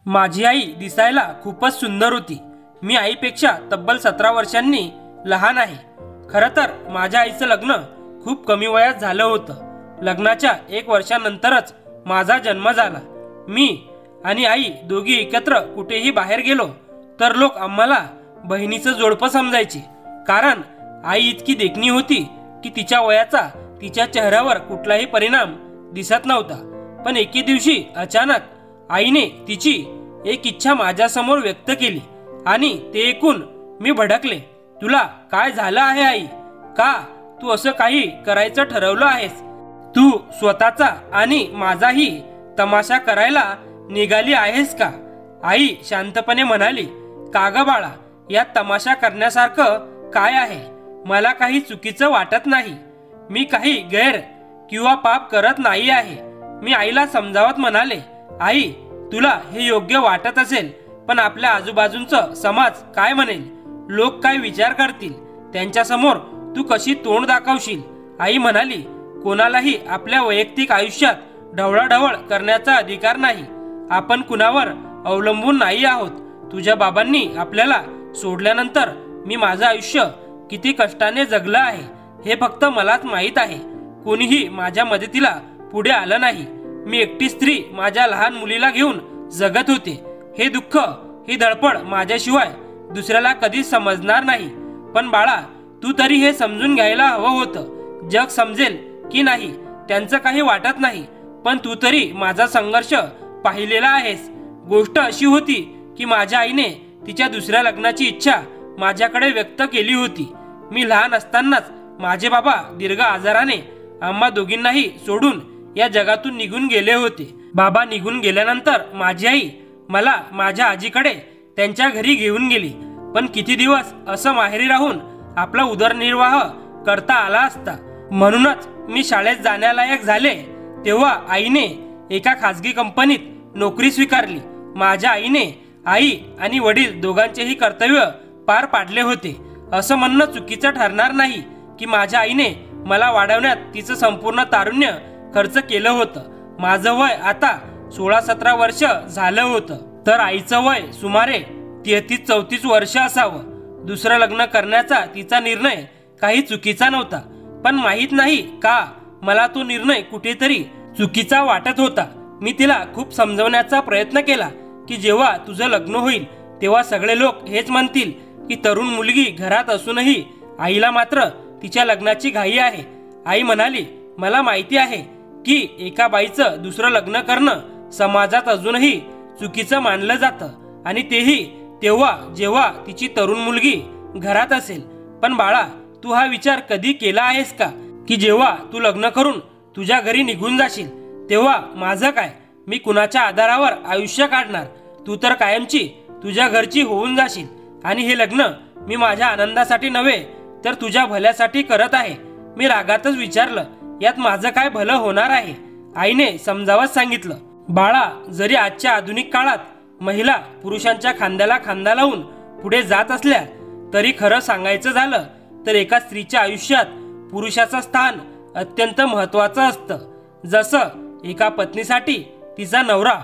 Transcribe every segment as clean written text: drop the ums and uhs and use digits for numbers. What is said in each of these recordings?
माझी आई दिसायला खूपच सुंदर होती। मी आईपेक्षा तब्बल 17 वर्षांनी लहान आहे। खरं तर माझ्या आईचं लग्न खूप कमी वयात झालं होतं। लग्नाच्या 1 वर्षानंतरच माझा जन्म झाला। मी आणि आई दोघी एकत्र कुठेही बाहेर गेलो तर लोक आम्हाला बहिणीचं जोडपं समजायचे, कारण आई इतकी देखणी होती की तिच्या वयाचा तिच्या चेहऱ्यावर कुठलाही परिणाम दिसत नव्हता। पण एके दिवशी अचानक आईने तिची एक इच्छा माझ्यासमोर व्यक्त केली आणि ते ऐकून मी भडकले। तुला काय झालं आहे आई? का तू असं काही करायचं ठरवलं आहेस? तू स्वतःचा आणि माझाही तमाशा करायला निघाली आहेस का? आई शांतपणे म्हणाली, का ग बाळा, यात तमाशा करण्यासारखं काय आहे? मला काही चुकीचं वाटत नाही। मी काही गैर किंवा पाप करत नाही आहे। मी आईला समजावत म्हणाले, आई, तुला हे योग्य वाटत असेल, पण आपल्या आजूबाजूंचं समाज काय म्हणेल? लोक काय विचार करतील? त्यांच्यासमोर तू कशी तोंड दाखवशील? आई म्हणाली, कोणालाही आपल्या वैयक्तिक आयुष्यात ढवळाढवळ करण्याचा अधिकार नाही। आपण कुणावर अवलंबून नाही आहोत। तुझ्या बाबांनी आपल्याला सोडल्यानंतर मी माझं आयुष्य किती कष्टाने जगलं आहे हे फक्त मलाच माहीत आहे। कोणीही माझ्या मदतीला पुढे आलं नाही। मी एकटी स्त्री माझ्या लहान मुलीला घेऊन जगत होते। हे दुःख, ही धडपड माझ्याशिवाय दुसऱ्याला कधीच समजणार नाही। पण बाळा, तू तरी हे समजून घ्यायला हवं होतं। जग समजेल की नाही त्यांचं काही वाटत नाही, पण तू तरी माझा संघर्ष पाहिलेला आहेस। गोष्ट अशी होती की माझ्या आईने तिच्या दुसऱ्या लग्नाची इच्छा माझ्याकडे व्यक्त केली होती। मी लहान असतानाच माझे बाबा दीर्घ आजाराने आम्हा दोघींनाही सोडून या जगातून निघून गेले होते। बाबा निघून गेल्यानंतर माझी आई मला माझ्या आजीकडे त्यांच्या घरी घेऊन गेली। पण किती दिवस असं माहेरी राहून आपला उदरनिर्वाह करता आला असता? म्हणूनच मी शाळेत जाण्यालायक झाले तेव्हा आईने एका खाजगी कंपनीत नोकरी स्वीकारली। माझ्या आईने आई आणि वडील दोघांचेही कर्तव्य पार पाडले होते। असं म्हणणं चुकीचं ठरणार नाही की माझ्या आईने मला वाढवण्यात तिचं संपूर्ण तारुण्य खर्च केलं होतं। माझं वय आता 16-17 वर्ष झालं होतं, तर आईचं वय सुमारे 33-34 वर्ष असावं। दुसरं लग्न करण्याचा तिचा निर्णय काही चुकीचा नव्हता, पण माहीत नाही का मला तो निर्णय कुठेतरी चुकीचा वाटत होता। मी तिला खूप समजवण्याचा प्रयत्न केला की जेव्हा तुझं लग्न होईल तेव्हा सगळे लोक हेच म्हणतील की तरुण मुलगी घरात असूनही आईला मात्र तिच्या लग्नाची घाई आहे। आई म्हणाली, मला माहिती आहे की एका बाईचं दुसरं लग्न करणं समाजात अजूनही चुकीचं मानलं जातं, आणि तेही तेव्हा जेव्हा तिची तरुण मुलगी घरात असेल। पण बाळा, तू हा विचार कधी केला आहेस का की जेव्हा तू लग्न करून तुझ्या घरी निघून जाशील तेव्हा माझं काय? मी कुणाच्या आधारावर आयुष्य काढणार? तू तर कायमची तुझ्या घरची होऊन जाशील, आणि हे लग्न मी माझ्या आनंदासाठी नव्हे तर तुझ्या भल्यासाठी करत आहे। मी रागातच विचारलं, यात माझं काय भलं होणार आहे? आईने समजावत सांगितलं, बाळा, जरी आजच्या आधुनिक काळात महिला पुरुषांच्या खांद्याला खांदा लावून पुढे जात असल्या तरी खरं सांगायचं झालं तर एका स्त्रीच्या आयुष्यात पुरुषाचं स्थान अत्यंत महत्त्वाचं असतं। जसं एका पत्नीसाठी तिचा नवरा,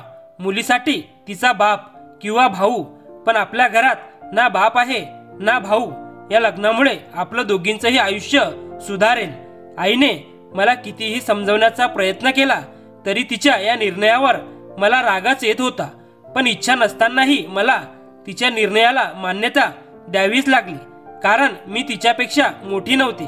मुलीसाठी तिचा बाप किंवा भाऊ। पण आपल्या घरात ना बाप आहे ना भाऊ। या लग्नामुळे आपलं दोघींचंही आयुष्य सुधारेल। आईने मला कितीही समजवण्याचा प्रयत्न केला तरी तिच्या या निर्णयावर मला रागच येत होता। पण इच्छा नसतानाही मला तिच्या निर्णयाला मान्यता द्यावीच लागली, कारण मी तिच्यापेक्षा मोठी नव्हती।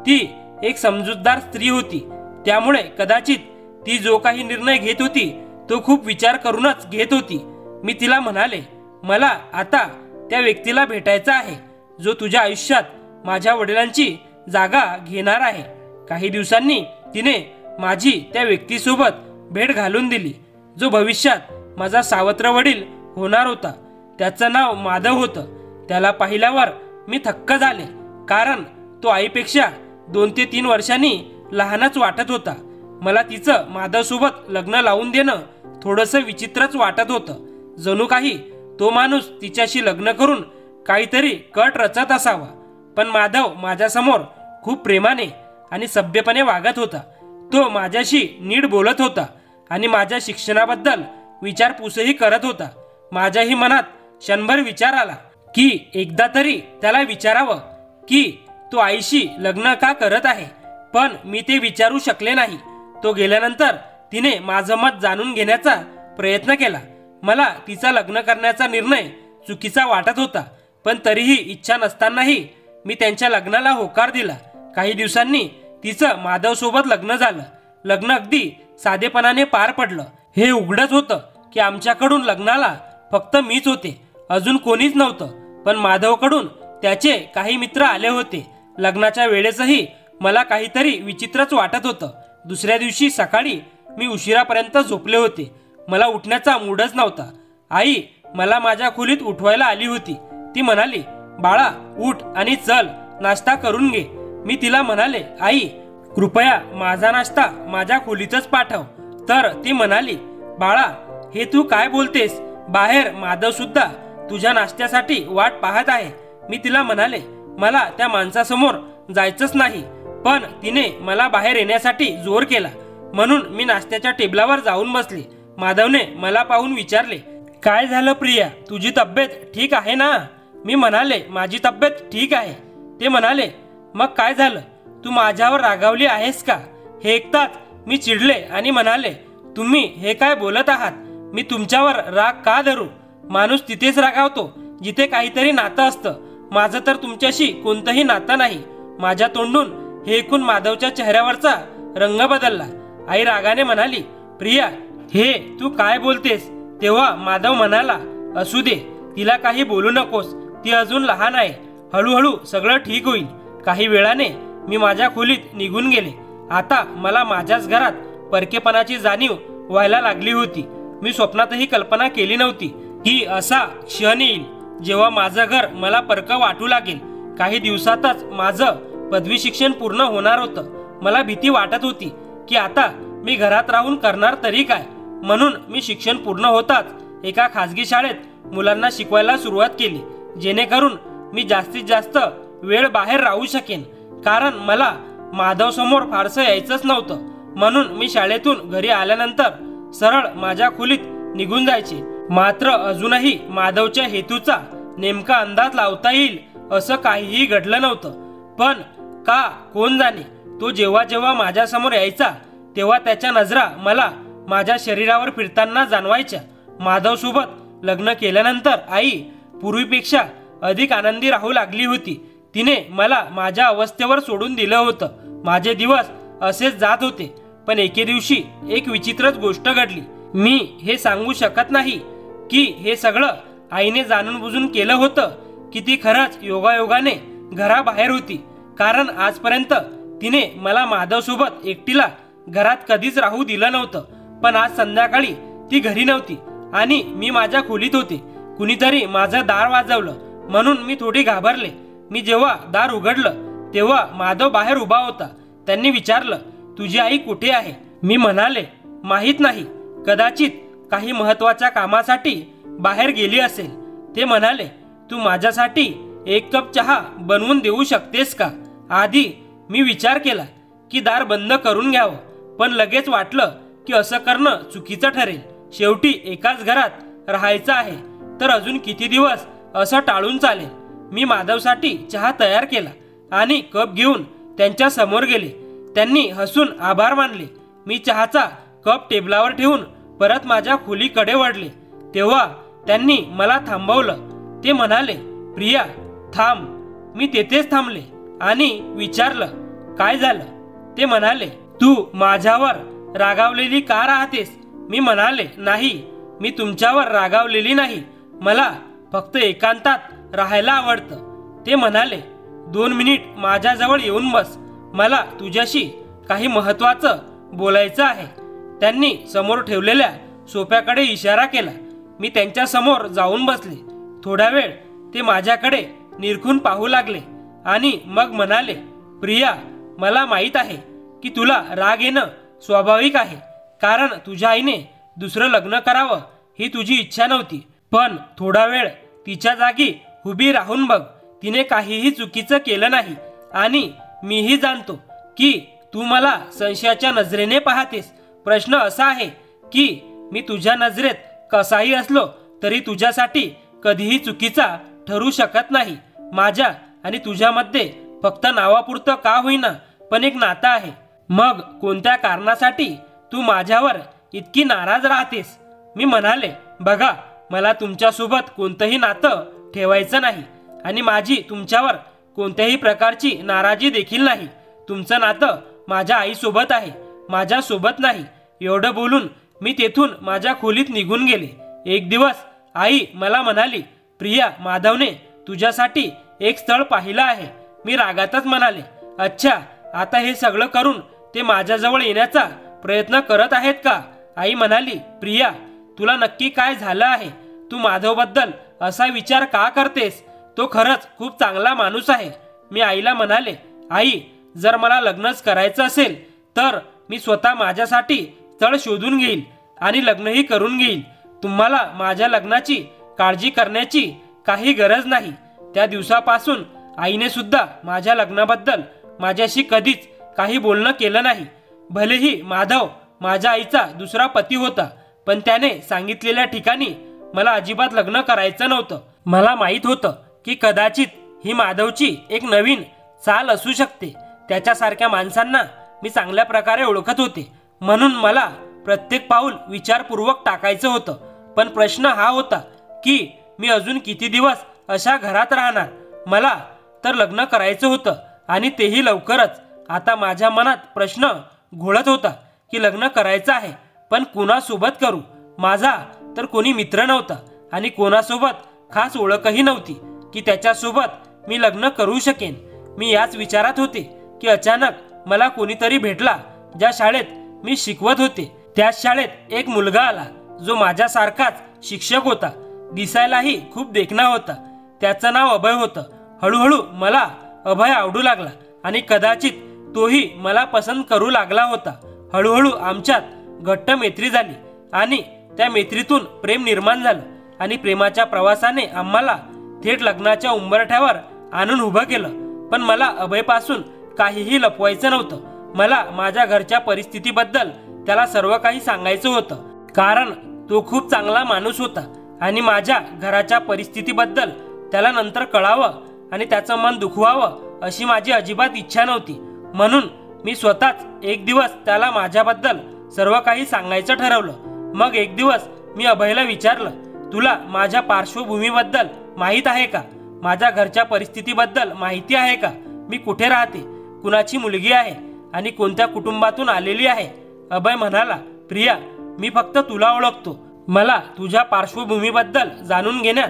ती एक समजूतदार स्त्री होती, त्यामुळे कदाचित ती जो काही निर्णय घेत होती तो खूप विचार करूनच घेत होती। मी तिला म्हणाले, मला आता त्या व्यक्तीला भेटायचं आहे जो तुझ्या आयुष्यात माझ्या वडिलांची जागा घेणार आहे। काही दिवसांनी तिने माझी त्या व्यक्तीसोबत भेट घालून दिली, जो भविष्यात माझा सावत्र वडील होणार होता। त्याचं नाव माधव होतं। त्याला पाहिल्यावर मी थक्क झाले, कारण तो आईपेक्षा 2 ते 3 वर्षांनी लहानच वाटत होता। मला तिचं माधवसोबत लग्न लावून देणं थोडंसं विचित्रच वाटत होतं। जणू काही तो माणूस तिच्याशी लग्न करून काहीतरी कट रचत असावा। पण माधव माझ्यासमोर खूप प्रेमाने आणि सभ्यपणे वागत होता। तो माझ्याशी नीट बोलत होता आणि माझ्या शिक्षणाबद्दल विचारपूसही करत होता। माझ्याही मनात क्षणभर विचार आला की एकदा तरी त्याला विचारावं की तो आईशी लग्न का करत आहे, पण मी ते विचारू शकले नाही. तो गेल्यानंतर तिने माझं मत जाणून घेण्याचा प्रयत्न केला. मला तिचा लग्न करण्याचा निर्णय चुकीचा वाटत होता, पण तरीही इच्छा नसतानाही मी त्यांच्या लग्नाला होकार दिला. काही दिवसांनी तिचं माधवसोबत लग्न झालं. लग्न अगदी साधेपणाने पार पडलं. हे उघडच होतं की आमच्याकडून लग्नाला फक्त मीच होते, अजून कोणीच नव्हतं. पण माधवकडून त्याचे काही मित्र आले होते. लग्नाच्या वेळेसही मला काहीतरी विचित्रच वाटत होतं. दुसऱ्या दिवशी सकाळी मी उशिरापर्यंत झोपले होते. मला उठण्याचा मूडच नव्हता. आई मला माझ्या खोलीत उठवायला आली होती. ती म्हणाली, बाळा उठ आणि चल, नाश्ता करून घे. मी तिला म्हणाले, आई कृपया माझा नाश्ता माझ्या खोलीतच पाठव. तर ती म्हणाली, बाळा हे तू काय बोलतेस, बाहेर माधव सुद्धा तुझ्या नाश्त्यासाठी वाट पाहत आहे. मी तिला म्हणाले, मला त्या माणसासमोर जायचंच नाही, पण तिने मला बाहेर येण्यासाठी जोर केला, म्हणून मी नाश्त्याच्या टेबलावर जाऊन बसले. माधवने मला पाहून विचारले, काय झालं प्रिया, तुझी तब्येत ठीक आहे ना? मी म्हणाले, माझी तब्येत ठीक आहे. ते म्हणाले, मग काय झालं, तू माझ्यावर रागावली आहेस का? हे ऐकताच मी चिडले आणि म्हणाले, तुम्ही हे काय बोलत आहात? मी तुमच्यावर राग का धरू? माणूस तिथेच रागावतो जिथे काहीतरी नातं असतं. माझं तर तुमच्याशी कोणतंही नातं नाही. माझ्या तोंडून हे ऐकून माधवच्या चेहऱ्यावरचा रंग बदलला. आई रागाने म्हणाली, प्रिया हे तू काय बोलतेस? तेव्हा माधव म्हणाला, असू दे, तिला काही बोलू नकोस, ती अजून लहान आहे, हळूहळू सगळं ठीक होईल. काही वेळाने मी माझ्या खोलीत निघून गेले. आता मला माझ्याच घरात परकेपणाची जाणीव व्हायला लागली होती. मी स्वप्नातही कल्पना केली नव्हती की असा क्षण येईल जेव्हा माझं घर मला परकं वाटू लागेल. काही दिवसातच माझं पदवी शिक्षण पूर्ण होणार होतं. मला भीती वाटत होती की आता मी घरात राहून करणार तरी काय, म्हणून मी शिक्षण पूर्ण होताच एका खाजगी शाळेत मुलांना शिकवायला सुरुवात केली, जेणेकरून मी जास्तीत जास्त वेळ बाहेर राहू शकेन. कारण मला माधव समोर फारसं यायचंच नव्हतं, म्हणून मी शाळेतून घरी आल्यानंतर सरळ माझ्या खोलीत निघून जायचे. मात्र अजूनही माधवच्या हेतूचा नेमका अंदाज लावता येईल असं काहीही घडलं नव्हतं. पण का कोण जाणे, तो जेव्हा जेव्हा माझ्यासमोर यायचा तेव्हा त्याच्या नजरा मला माझ्या शरीरावर फिरताना जाणवायच्या. माधवसोबत लग्न केल्यानंतर आई पूर्वीपेक्षा अधिक आनंदी राहू लागली होती. तिने मला माझ्या अवस्थेवर सोडून दिलं होतं. माझे दिवस असेच जात होते. पण एके दिवशी एक विचित्रच गोष्ट घडली. मी हे सांगू शकत नाही की हे सगळं आईने जाणून बुजून केलं होतं की ती खरंच योगायोगाने घराबाहेर होती. कारण आजपर्यंत तिने मला माधवसोबत एकटीला घरात कधीच राहू दिलं नव्हतं. पण आज संध्याकाळी ती घरी नव्हती आणि मी माझ्या खोलीत होते. कुणीतरी माझं दार वाजवलं, म्हणून मी थोडी घाबरले. मी जेव्हा दार उघडलं तेव्हा माधव बाहेर उभा होता. त्यांनी विचारलं, तुझी आई कुठे आहे? मी म्हणाले, माहीत नाही, कदाचित काही महत्वाच्या कामासाठी बाहेर गेली असेल. ते म्हणाले, तू माझ्यासाठी एक कप चहा बनवून देऊ शकतेस का? आधी मी विचार केला की दार बंद करून घ्यावं, पण लगेच वाटलं की असं करणं चुकीचं ठरेल. शेवटी एकाच घरात राहायचं आहे, तर अजून किती दिवस असं टाळून चालेल. मी माधवसाठी चहा तयार केला आणि कप घेऊन त्यांच्या समोर गेले. त्यांनी हसून आभार मानले. मी चहाचा कप टेबलावर ठेवून परत माझ्या खोलीकडे वळले. तेव्हा त्यांनी मला थांबवलं. ते म्हणाले, प्रिया थांब. मी तेथेच थांबले आणि विचारलं, काय झालं? ते म्हणाले, तू माझ्यावर रागावलेली का राहतेस? मी म्हणाले, नाही, मी तुमच्यावर रागावलेली नाही, मला फक्त एकांतात राहायला आवडतं. ते म्हणाले, 2 मिनिट माझ्याजवळ येऊन बस, मला तुझ्याशी काही महत्वाचं बोलायचं आहे. त्यांनी समोर ठेवलेल्या सोफ्याकडे इशारा केला. मी त्यांच्या समोर जाऊन बसले. थोडा वेळ ते माझ्याकडे निरखून पाहू लागले आणि मग म्हणाले, प्रिया मला माहीत आहे की तुला राग येणं स्वाभाविक आहे, कारण तुझ्या आईने दुसरं लग्न करावं ही तुझी इच्छा नव्हती. पण थोडा वेळ तिच्या जागी उभी राहून बघ. तिने काहीही चुकीचं केलं नाही आणि मीही जाणतो की तू मला संशयाच्या नजरेने पाहतेस. प्रश्न असा आहे की मी तुझ्या नजरेत कसाही असलो तरी तुझ्यासाठी कधीही चुकीचा ठरू शकत नाही. माझ्या आणि तुझ्यामध्ये फक्त नावापुरतं का होईना पण एक नातं आहे. मग कोणत्या कारणासाठी तू माझ्यावर इतकी नाराज राहतेस? मी म्हणाले, बघा, मला तुमच्यासोबत कोणतंही नातं ठेवायचं नाही आणि माझी तुमच्यावर कोणत्याही प्रकारची नाराजी देखील नाही. तुमचं नातं माझ्या आईसोबत आहे, माझ्यासोबत नाही. एवढं बोलून मी तेथून माझ्या खोलीत निघून गेले. एक दिवस आई मला म्हणाली, प्रिया, माधवने तुझ्यासाठी एक स्थळ पाहिलं आहे. मी रागातच म्हणाले, अच्छा, आता हे सगळं करून ते माझ्याजवळ येण्याचा प्रयत्न करत आहेत का? आई म्हणाली, प्रिया, तुला नक्की काय झालं आहे? तू माधवबद्दल असा विचार का करतेस? तो खरंच खूप चांगला माणूस आहे. मी आईला म्हणाले, आई, जर मला लग्नच करायचं असेल तर मी स्वतः माझ्यासाठी स्थळ शोधून घेईल आणि लग्नही करून घेईल. तुम्हाला माझ्या लग्नाची काळजी करण्याची काही गरज नाही. त्या दिवसापासून आईने सुद्धा माझ्या लग्नाबद्दल माझ्याशी कधीच काही बोलणं केलं नाही. भलेही माधव माझ्या आईचा दुसरा पती होता, पण त्याने सांगितलेल्या ठिकाणी मला अजिबात लग्न करायचं नव्हतं. मला माहीत होतं की कदाचित ही माधवची एक नवीन चाल असू शकते. त्याच्यासारख्या माणसांना मी चांगल्या प्रकारे ओळखत होते, म्हणून मला प्रत्येक पाऊल विचारपूर्वक टाकायचं होतं. पण प्रश्न हा होता की मी अजून किती दिवस अशा घरात राहणार? मला तर लग्न करायचं होतं आणि तेही लवकरच. आता माझ्या मनात प्रश्न घोळत होता की लग्न करायचं आहे, पण कोणासोबत करू? माझा तर कोणी मित्र नव्हता आणि कोणासोबत खास ओळखही नव्हती की त्याच्यासोबत मी लग्न करू शकेन. मी याच विचारात होते की अचानक मला कोणीतरी भेटला. ज्या शाळेत मी शिकवत होते त्याच शाळेत एक मुलगा आला जो माझ्यासारखाच शिक्षक होता. दिसायलाही खूप देखणा होता. त्याचं नाव अभय होतं. हळूहळू मला अभय आवडू लागला आणि कदाचित तोही मला पसंत करू लागला होता. हळूहळू आमच्यात घट्ट मैत्री झाली आणि त्या मैत्रीतून प्रेम निर्माण झालं आणि प्रेमाच्या प्रवासाने आम्हाला थेट लग्नाच्या उंबरठ्यावर आणून उभं केलं. पण मला अभयपासून काहीही लपवायचं नव्हतं. मला माझ्या घरच्या परिस्थितीबद्दल त्याला सर्व काही सांगायचं होतं, कारण तो खूप चांगला माणूस होता आणि माझ्या घराच्या परिस्थितीबद्दल त्याला नंतर कळावं आणि त्याचं मन दुखवावं अशी माझी अजिबात इच्छा नव्हती. म्हणून मी स्वतःच एक दिवस त्याला माझ्याबद्दल सर्व काही सांगायचं ठरवलं. मग एक दिवस मी अभयला विचारलं, तुला माझ्या पार्श्वभूमीबद्दल माहीत आहे का? माझ्या घरच्या परिस्थितीबद्दल माहिती आहे का? मी कुठे राहते, कुणाची मुलगी आहे आणि कोणत्या कुटुंबातून आलेली आहे? अभय म्हणाला, प्रिया, मी फक्त तुला ओळखतो. मला तुझ्या पार्श्वभूमीबद्दल जाणून घेण्यात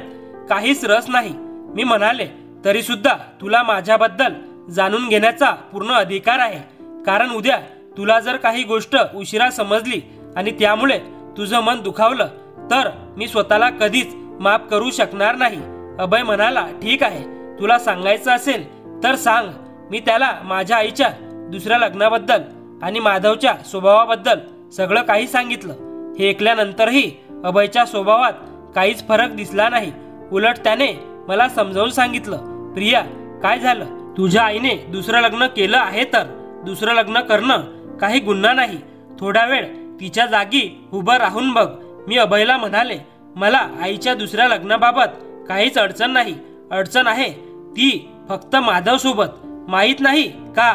काहीच रस नाही. मी म्हणाले, तरी सुद्धा तुला माझ्याबद्दल जाणून घेण्याचा पूर्ण अधिकार आहे, कारण उद्या तुला जर काही गोष्ट उशिरा समजली आणि त्यामुळे तुझं मन दुखावलं तर मी स्वतःला कधीच माफ करू शकणार नाही. अभय म्हणाला, ठीक आहे, तुला सांगायचं असेल तर सांग. मी त्याला माझ्या आईच्या दुसऱ्या लग्नाबद्दल आणि माधवच्या स्वभावाबद्दल सगळं काही सांगितलं. हे ऐकल्यानंतरही अभयच्या स्वभावात काहीच फरक दिसला नाही. उलट त्याने मला समजावून सांगितलं, प्रिया, काय झालं? तुझ्या आईने दुसरं लग्न केलं आहे तर दुसरं लग्न करणं काही गुन्हा नाही. थोडा वेळ तिच्या जागी उभं राहून बघ. मी अभयला म्हणाले, मला आईच्या दुसऱ्या लग्नाबाबत काहीच अडचण नाही. अडचण आहे ती फक्त माधव सोबत. माहीत नाही का,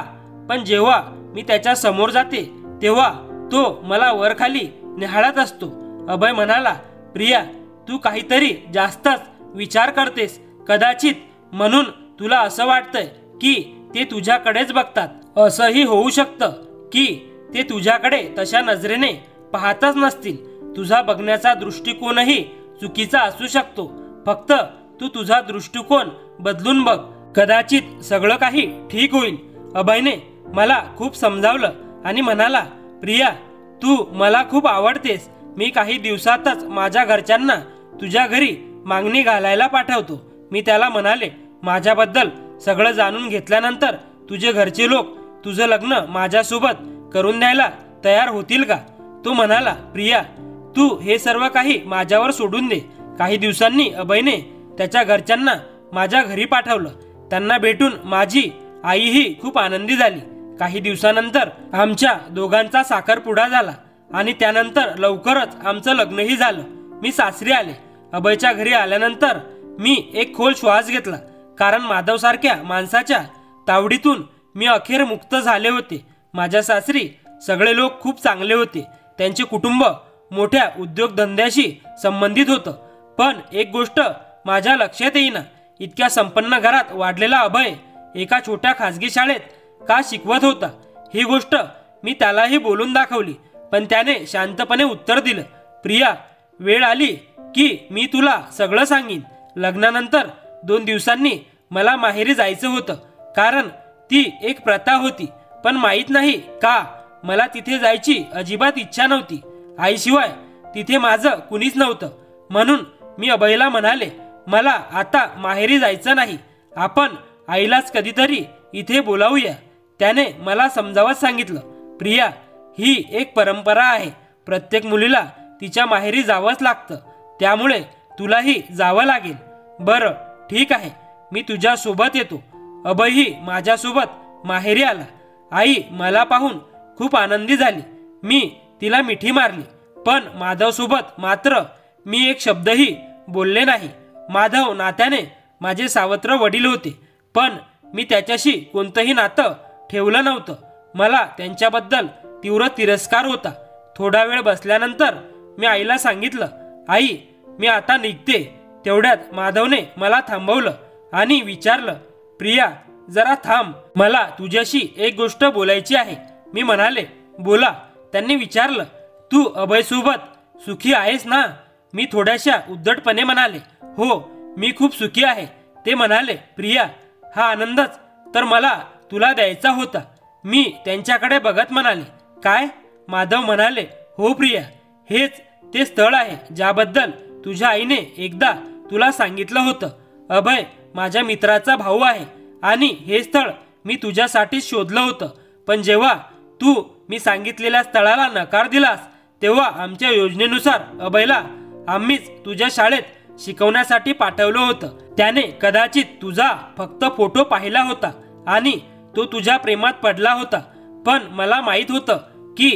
पण जेव्हा मी त्याच्या समोर जाते तेव्हा तो मला वरखाली निहाळत असतो. अभय म्हणाला, प्रिया, तू काहीतरी जास्तच विचार करतेस. कदाचित म्हणून तुला असं वाटतंय की ते तुझ्याकडेच बघतात. असंही होऊ शकतं की ते तुझ्याकडे तशा नजरेने पाहतच नसतील. तुझा बघण्याचा दृष्टिकोनही चुकीचा असू शकतो. फक्त तू तुझा दृष्टिकोन बदलून बघ. कदाचित सगळं काही ठीक होईल. अभयने मला खूप समजावलं आणि म्हणाला, प्रिया, तू मला खूप आवडतेस. मी काही दिवसातच माझ्या घरच्यांना तुझ्या घरी मागणी घालायला पाठवतो. मी त्याला म्हणाले, माझ्याबद्दल सगळं जाणून घेतल्यानंतर तुझे घरचे लोक तुझं लग्न माझ्यासोबत करून द्यायला तयार होतील का? तो म्हणाला, प्रिया, तू हे सर्व काही माझ्यावर सोडून दे. काही दिवसांनी अभयने त्याच्या घरच्यांना माझ्या घरी पाठवलं. त्यांना भेटून माझी आईही खूप आनंदी झाली. काही दिवसानंतर आमच्या दोघांचा साखरपुडा झाला आणि त्यानंतर लवकरच आमचं लग्नही झालं. मी सासरी आले. अभयच्या घरी आल्यानंतर मी एक खोल श्वास घेतला, कारण माधवसारख्या माणसाच्या तावडीतून मी अखेर मुक्त झाले होते. माझ्या सासरी सगळे लोक खूप चांगले होते. त्यांचे कुटुंब मोठ्या उद्योगधंद्याशी संबंधित होतं. पण एक गोष्ट माझ्या लक्षात येईना, इतक्या संपन्न घरात वाढलेला अभय एका छोट्या खाजगी शाळेत का शिकवत होता. ही गोष्ट मी त्यालाही बोलून दाखवली, पण त्याने शांतपणे उत्तर दिलं, प्रिया, वेळ आली की मी तुला सगळं सांगीन. लग्नानंतर 2 दिवसांनी मला माहेरी जायचं होतं, कारण ती एक प्रथा होती. पण माहीत नाही का मला तिथे जायची अजिबात इच्छा नव्हती. आईशिवाय तिथे माझं कुणीच नव्हतं. म्हणून मी अभयला म्हणाले, मला आता माहेरी जायचं नाही, आपण आईलाच कधीतरी इथे बोलावूया. त्याने मला समजावत सांगितलं, प्रिया, ही एक परंपरा आहे. प्रत्येक मुलीला तिच्या माहेरी जावंच लागतं, त्यामुळे तुलाही जावं लागेल. बरं, ठीक आहे, मी तुझ्या सोबत येतो. अभयही माझ्यासोबत माहेरी आला. आई मला पाहून खूप आनंदी झाली. मी तिला मिठी मारली, पण माधवसोबत मात्र मी एक शब्दही बोलले नाही. माधव नात्याने माझे सावत्र वडील होते, पण मी त्याच्याशी कोणतंही नातं ठेवलं नव्हतं. मला त्यांच्याबद्दल तीव्र तिरस्कार होता. थोडा वेळ बसल्यानंतर मी आईला सांगितलं, आई, मी आता निघते. तेवढ्यात माधवने मला थांबवलं आणि विचारलं, प्रिया, जरा थांब, मला तुझ्याशी एक गोष्ट बोलायची आहे. मी म्हणाले, बोला. त्यांनी विचारलं, तू अभयसोबत सुखी आहेस ना? मी थोड्याशा उद्धटपणे म्हणाले, हो, मी खूप सुखी आहे. ते म्हणाले, प्रिया, हा आनंदच तर मला तुला द्यायचा होता. मी त्यांच्याकडे बघत म्हणाले, काय? माधव म्हणाले, हो प्रिया, हेच ते स्थळ आहे ज्याबद्दल तुझ्या आईने एकदा तुला सांगितलं होतं. अभय माझ्या मित्राचा भाऊ आहे आणि हे स्थळ मी तुझ्यासाठी शोधलं होतं. पण जेव्हा तू मी सांगितलेल्या स्थळाला नकार दिलास, तेव्हा आमच्या योजनेनुसार अभयला आम्हीच तुझ्या शाळेत शिकवण्यासाठी पाठवलं होतं. त्याने कदाचित तुझा फक्त फोटो पाहिला होता आणि तो तुझ्या प्रेमात पडला होता. पण मला माहीत होतं की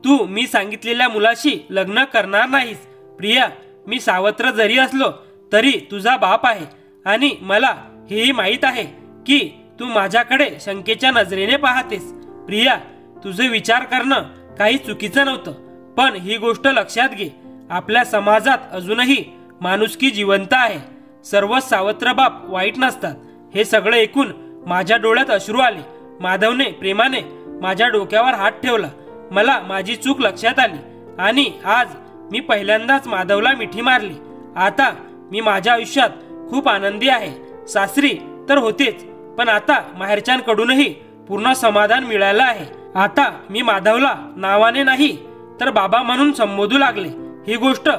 तू मी सांगितलेल्या मुलाशी लग्न करणार नाहीस. प्रिया, मी सावत्र जरी असलो तरी तुझा बाप आहे आणि मला हेही माहीत आहे की तू माझ्याकडे शंकेच्या नजरेने पाहतेस. प्रिया, तुझे विचार करणं काही चुकीचं नव्हतं, पण ही गोष्ट लक्षात घे, आपल्या समाजात अजूनही माणुसकी जिवंत आहे. सर्वच सावत्र बाप वाईट नसतात. हे सगळं ऐकून माझ्या डोळ्यात अश्रू आले. माधवने प्रेमाने माझ्या डोक्यावर हात ठेवला. मला माझी चूक लक्षात आली आणि आज मी पहिल्यांदाच माधवला मिठी मारली. आता मी माझ्या आयुष्यात खूप आनंदी आहे. सासरी तर होतेच, पण आता माहेरच्यांकडूनही पूर्ण समाधान मिळालं आहे. आता मी माधवला नावाने नाही तर बाबा म्हणून संबोधू लागले. ही गोष्ट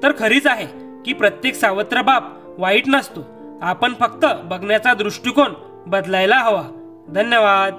तर खरीच आहे की प्रत्येक सावत्र बाप वाईट नसतो. आपण फक्त बघण्याचा दृष्टिकोन बदलायला हवा. धन्यवाद.